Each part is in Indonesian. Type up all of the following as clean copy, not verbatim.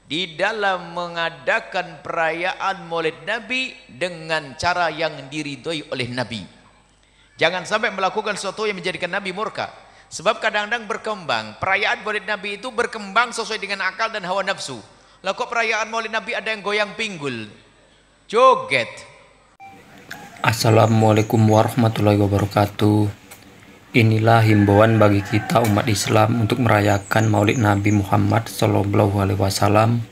di dalam mengadakan perayaan Maulid Nabi dengan cara yang diridhoi oleh Nabi. Jangan sampai melakukan sesuatu yang menjadikan Nabi murka. Sebab kadang-kadang berkembang perayaan Maulid Nabi itu berkembang sesuai dengan akal dan hawa nafsu. Lah kok perayaan Maulid Nabi ada yang goyang pinggul, joget. Assalamualaikum warahmatullahi wabarakatuh. Inilah himbauan bagi kita umat Islam untuk merayakan Maulid Nabi Muhammad Sallallahu Alaihi Wasallam.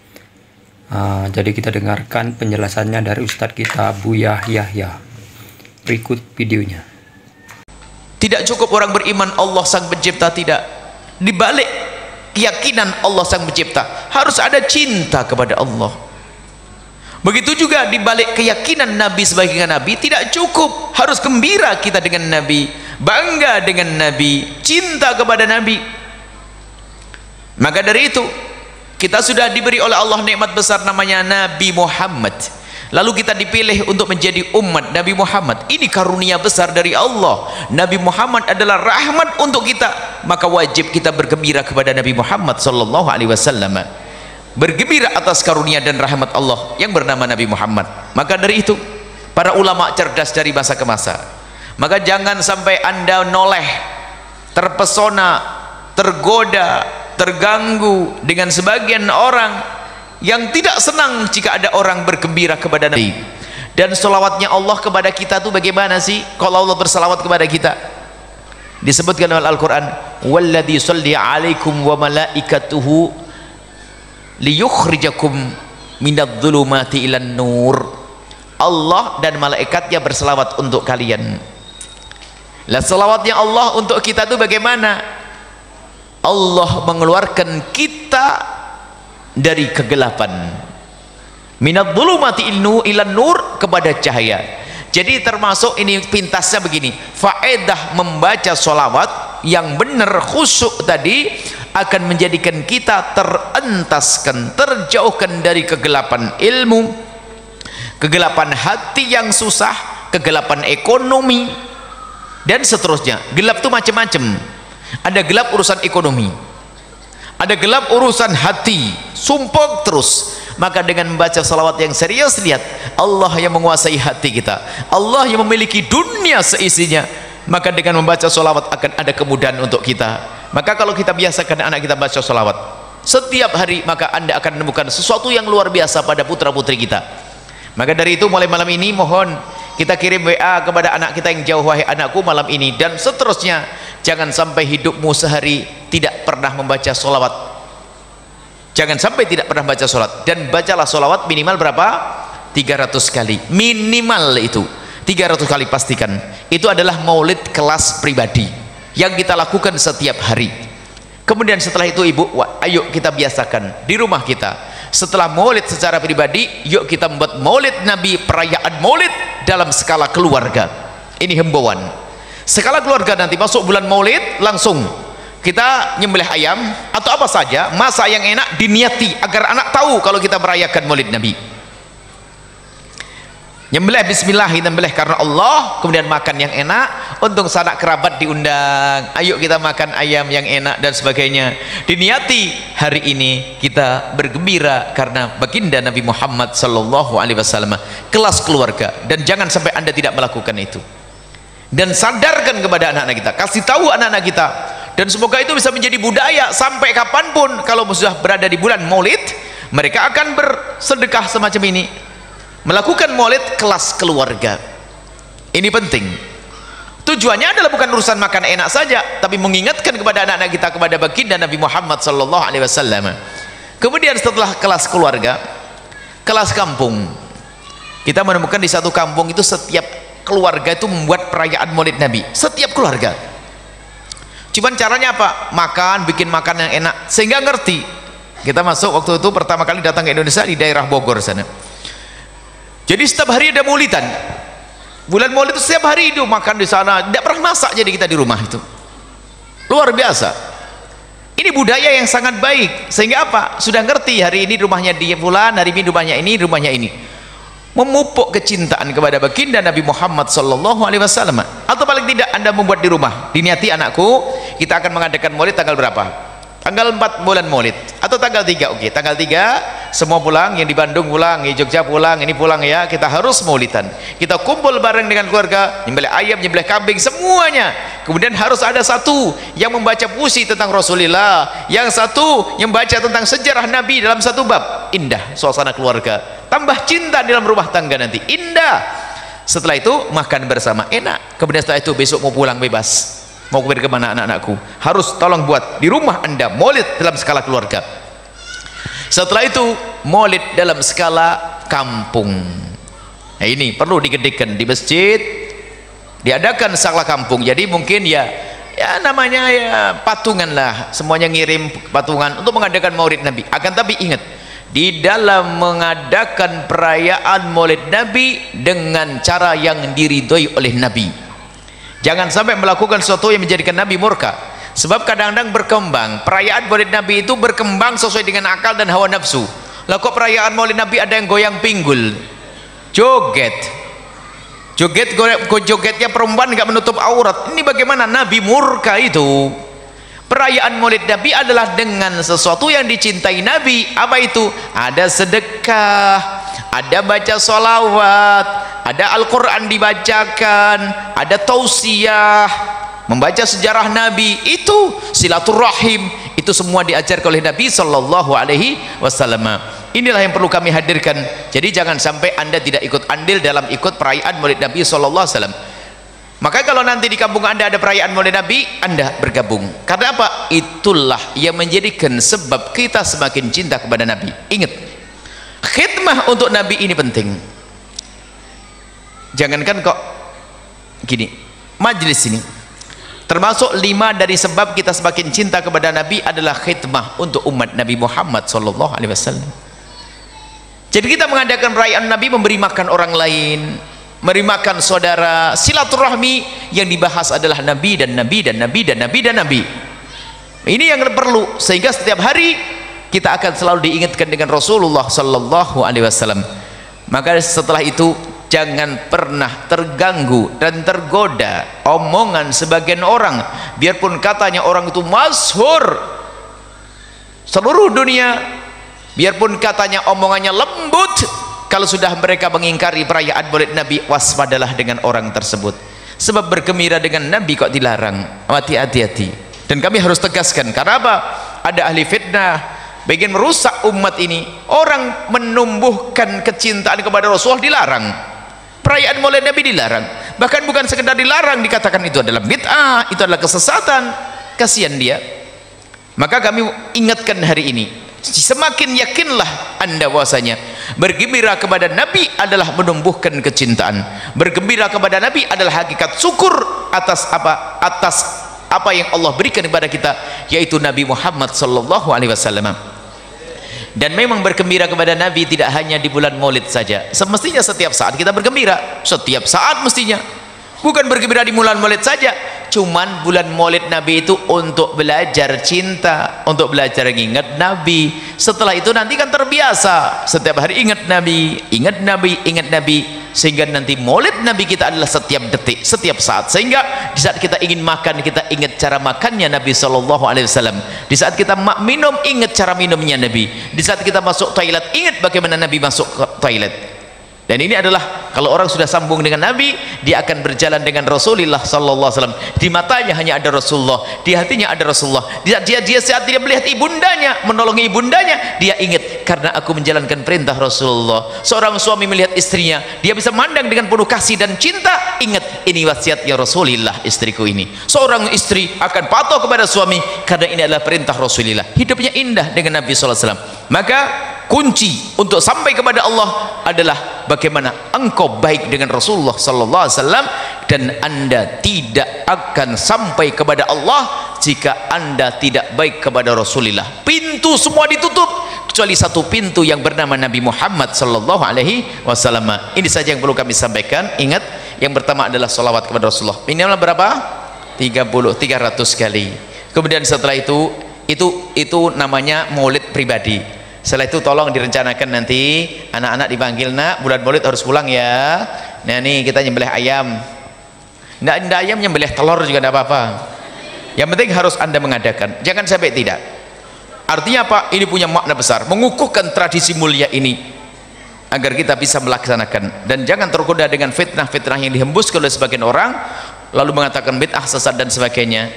Jadi kita dengarkan penjelasannya dari Ustadz kita Buya Yahya. Berikut videonya. Tidak cukup orang beriman Allah sang pencipta, tidak. Di balik keyakinan Allah sang pencipta harus ada cinta kepada Allah. Begitu juga di balik keyakinan Nabi sebagai Nabi, tidak cukup harus gembira kita dengan Nabi, bangga dengan Nabi, cinta kepada Nabi. Maka dari itu kita sudah diberi oleh Allah nikmat besar namanya Nabi Muhammad. Lalu kita dipilih untuk menjadi umat Nabi Muhammad. Ini karunia besar dari Allah. Nabi Muhammad adalah rahmat untuk kita. Maka wajib kita bergembira kepada Nabi Muhammad sallallahu alaihi wasallam. Bergembira atas karunia dan rahmat Allah yang bernama Nabi Muhammad. Maka dari itu para ulama cerdas dari masa ke masa. Maka jangan sampai Anda noleh, terpesona, tergoda, terganggu dengan sebagian orang yang tidak senang jika ada orang bergembira kepada Nabi. Dan selawatnya Allah kepada kita itu bagaimana sih? Kalau Allah berselawat kepada kita, disebutkan dalam Al-Quran, walladzi sholli alaikum wa malaikatuhu liyukhrijakum minadh-dhulumati ilan nur. Allah dan malaikatnya berselawat untuk kalian. Lah selawatnya Allah untuk kita itu bagaimana? Allah mengeluarkan kita dari kegelapan, minadh-dhulumati ilan nur, kepada cahaya. Jadi termasuk ini pintasnya begini, faedah membaca sholawat yang benar khusyuk tadi akan menjadikan kita terentaskan, terjauhkan dari kegelapan ilmu, kegelapan hati yang susah, kegelapan ekonomi dan seterusnya. Gelap itu macam-macam. Ada gelap urusan ekonomi, ada gelap urusan hati, sumpah terus. Maka dengan membaca salawat yang serius, lihat Allah yang menguasai hati kita, Allah yang memiliki dunia seisinya. Maka dengan membaca salawat akan ada kemudahan untuk kita. Maka kalau kita biasakan anak kita baca salawat setiap hari, maka Anda akan menemukan sesuatu yang luar biasa pada putra putri kita. Maka dari itu mulai malam ini mohon kita kirim WA kepada anak kita yang jauh, wahai anakku malam ini, dan seterusnya. Jangan sampai hidupmu sehari tidak pernah membaca sholawat. Jangan sampai tidak pernah baca sholawat. Dan bacalah sholawat minimal berapa? 300 kali minimal. Itu 300 kali pastikan. Itu adalah maulid kelas pribadi yang kita lakukan setiap hari. Kemudian setelah itu ibu, ayo kita biasakan di rumah kita. Setelah maulid secara pribadi, yuk kita membuat maulid Nabi, perayaan maulid dalam skala keluarga. Ini himbauan. Skala keluarga nanti masuk bulan maulid, langsung kita nyembelih ayam atau apa saja, masak yang enak, diniati agar anak tahu kalau kita merayakan maulid Nabi. Nyembelih bismillah, kita nyembelih karena Allah, kemudian makan yang enak, untung sanak kerabat diundang, ayo kita makan ayam yang enak dan sebagainya. Diniati hari ini kita bergembira karena baginda Nabi Muhammad sallallahu alaihi wasallam, kelas keluarga. Dan jangan sampai Anda tidak melakukan itu. Dan sadarkan kepada anak-anak kita, kasih tahu anak-anak kita, dan semoga itu bisa menjadi budaya sampai kapanpun. Kalau sudah berada di bulan maulid, mereka akan bersedekah semacam ini, melakukan maulid kelas keluarga. Ini penting. Tujuannya adalah bukan urusan makan enak saja, tapi mengingatkan kepada anak-anak kita kepada baginda Nabi Muhammad sallallahu alaihi wasallam. Kemudian setelah kelas keluarga, kelas kampung. Kita menemukan di satu kampung itu setiap keluarga itu membuat perayaan maulid Nabi, setiap keluarga. Cuman caranya apa? Makan, bikin makan yang enak sehingga ngerti. Kita masuk waktu itu pertama kali datang ke Indonesia di daerah Bogor sana. Jadi setiap hari ada maulidan. Bulan maulid itu setiap hari itu makan di sana. Tidak pernah masak jadi kita di rumah itu. Luar biasa. Ini budaya yang sangat baik. Sehingga apa? Sudah ngerti hari ini rumahnya dia fulan, hari ini rumahnya ini, rumahnya ini. Memupuk kecintaan kepada baginda Nabi Muhammad sallallahu alaihi wasallam. Atau paling tidak Anda membuat di rumah, diniati anakku, kita akan mengadakan maulid tanggal berapa? Tanggal 4 bulan maulid atau tanggal 3. Oke, tanggal 3 semua pulang, yang di Bandung pulang, yang di Jogja pulang, ini pulang ya, kita harus maulidan, kita kumpul bareng dengan keluarga, nyembelih ayam, nyembelih kambing, semuanya. Kemudian harus ada satu yang membaca puisi tentang Rasulullah, yang satu yang baca tentang sejarah Nabi dalam satu bab. Indah suasana keluarga, tambah cinta dalam rumah tangga nanti, indah. Setelah itu makan bersama, enak. Kemudian setelah itu besok mau pulang bebas, mau pergi kemana anak-anakku, harus tolong buat di rumah Anda maulid dalam skala keluarga. Setelah itu maulid dalam skala kampung. Nah ini perlu digedekan di masjid, diadakan skala kampung. Jadi mungkin ya namanya ya patungan lah, semuanya ngirim patungan untuk mengadakan maulid Nabi. Akan tapi ingat, di dalam mengadakan perayaan maulid Nabi dengan cara yang diridhoi oleh Nabi, jangan sampai melakukan sesuatu yang menjadikan Nabi murka. Sebab kadang-kadang berkembang perayaan maulid Nabi itu berkembang sesuai dengan akal dan hawa nafsu. Lah kok perayaan maulid Nabi ada yang goyang pinggul, jogetnya perempuan nggak menutup aurat. Ini bagaimana? Nabi murka itu. Perayaan maulid Nabi adalah dengan sesuatu yang dicintai Nabi. Apa itu? Ada sedekah, ada baca sholawat, ada Al-Quran dibacakan, ada tausiah, membaca sejarah Nabi, itu silaturahim, itu semua diajarkan oleh Nabi Sallallahu Alaihi Wasallam. Inilah yang perlu kami hadirkan. Jadi jangan sampai Anda tidak ikut andil dalam ikut perayaan maulid Nabi Sallallahu Alaihi Wasallam. Maka kalau nanti di kampung Anda ada perayaan maulid Nabi, Anda bergabung. Karena apa? Itulah yang menjadikan sebab kita semakin cinta kepada Nabi. Ingat, khidmah untuk Nabi ini penting. Jangankan kok gini, majelis ini termasuk 5 dari sebab kita semakin cinta kepada Nabi adalah khidmah untuk umat Nabi Muhammad Sallallahu Alaihi Wasallam. Jadi kita mengadakan perayaan Nabi, memberi makan orang lain, memberi makan saudara, silaturahmi. Yang dibahas adalah Nabi dan Nabi dan Nabi dan Nabi dan Nabi. Ini yang perlu, sehingga setiap hari kita akan selalu diingatkan dengan Rasulullah Sallallahu Alaihi Wasallam. Maka setelah itu jangan pernah terganggu dan tergoda omongan sebagian orang, biarpun katanya orang itu masyhur seluruh dunia, biarpun katanya omongannya lembut, kalau sudah mereka mengingkari perayaan maulid Nabi, waspadalah dengan orang tersebut. Sebab bergembira dengan Nabi kok dilarang. Hati-hati. Dan kami harus tegaskan, karena apa? Ada ahli fitnah ingin merusak umat ini. Orang menumbuhkan kecintaan kepada Rasulullah dilarang, perayaan maulid Nabi dilarang. Bahkan bukan sekedar dilarang, dikatakan itu adalah bid'ah, itu adalah kesesatan. Kasihan dia. Maka kami ingatkan hari ini, semakin yakinlah Anda bahwasanya bergembira kepada Nabi adalah menumbuhkan kecintaan. Bergembira kepada Nabi adalah hakikat syukur atas apa yang Allah berikan kepada kita, yaitu Nabi Muhammad Sallallahu Alaihi Wasallam. Dan memang bergembira kepada Nabi tidak hanya di bulan maulid saja, semestinya setiap saat kita bergembira, setiap saat mestinya. Bukan bergembira di bulan maulid saja, cuman bulan maulid Nabi itu untuk belajar cinta, untuk belajar ingat Nabi. Setelah itu nanti kan terbiasa, setiap hari ingat Nabi, ingat Nabi, ingat Nabi, sehingga nanti maulid Nabi kita adalah setiap detik, setiap saat. Sehingga di saat kita ingin makan, kita ingat cara makannya Nabi Sallallahu Alaihi Wasallam. Di saat kita minum, ingat cara minumnya Nabi. Di saat kita masuk toilet, ingat bagaimana Nabi masuk ke toilet. Dan ini adalah, kalau orang sudah sambung dengan Nabi, dia akan berjalan dengan Rasulullah Sallallahu Alaihi Wasallam. Di matanya hanya ada Rasulullah, di hatinya ada Rasulullah. Dia saat dia melihat ibundanya, menolongi ibundanya, dia ingat, karena aku menjalankan perintah Rasulullah. Seorang suami melihat istrinya, dia bisa memandang dengan penuh kasih dan cinta. Ingat, ini wasiatnya Rasulullah, istriku ini. Seorang istri akan patuh kepada suami karena ini adalah perintah Rasulullah. Hidupnya indah dengan Nabi Sallallahu Alaihi Wasallam. Maka kunci untuk sampai kepada Allah adalah bagaimana engkau baik dengan Rasulullah Sallallahu Alaihi Wasallam, dan Anda tidak akan sampai kepada Allah jika Anda tidak baik kepada Rasulullah. Pintu semua ditutup kecuali satu pintu yang bernama Nabi Muhammad Sallallahu Alaihi Wasallam. Ini saja yang perlu kami sampaikan. Ingat, yang pertama adalah salawat kepada Rasulullah. Minimal berapa? 300 kali. Kemudian setelah itu namanya maulid pribadi. Setelah itu tolong direncanakan nanti anak-anak dipanggil, nak bulan maulid harus pulang ya. Nah nih kita nyembelih ayam. Nggak ayam, nyembelih telur juga tidak apa-apa. Yang penting harus Anda mengadakan. Jangan sampai tidak. Artinya apa? Ini punya makna besar, mengukuhkan tradisi mulia ini agar kita bisa melaksanakan, dan jangan tergoda dengan fitnah-fitnah yang dihembuskan oleh sebagian orang lalu mengatakan bid'ah, sesat dan sebagainya.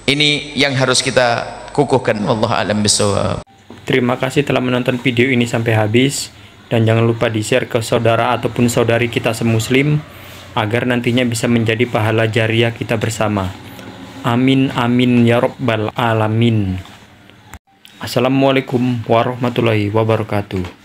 Ini yang harus kita kukuhkan. Wallahu a'lam bishawab. Terima kasih telah menonton video ini sampai habis, dan jangan lupa di-share ke saudara ataupun saudari kita semuslim agar nantinya bisa menjadi pahala jariah kita bersama. Amin amin ya rabbal alamin. Assalamualaikum warahmatullahi wabarakatuh.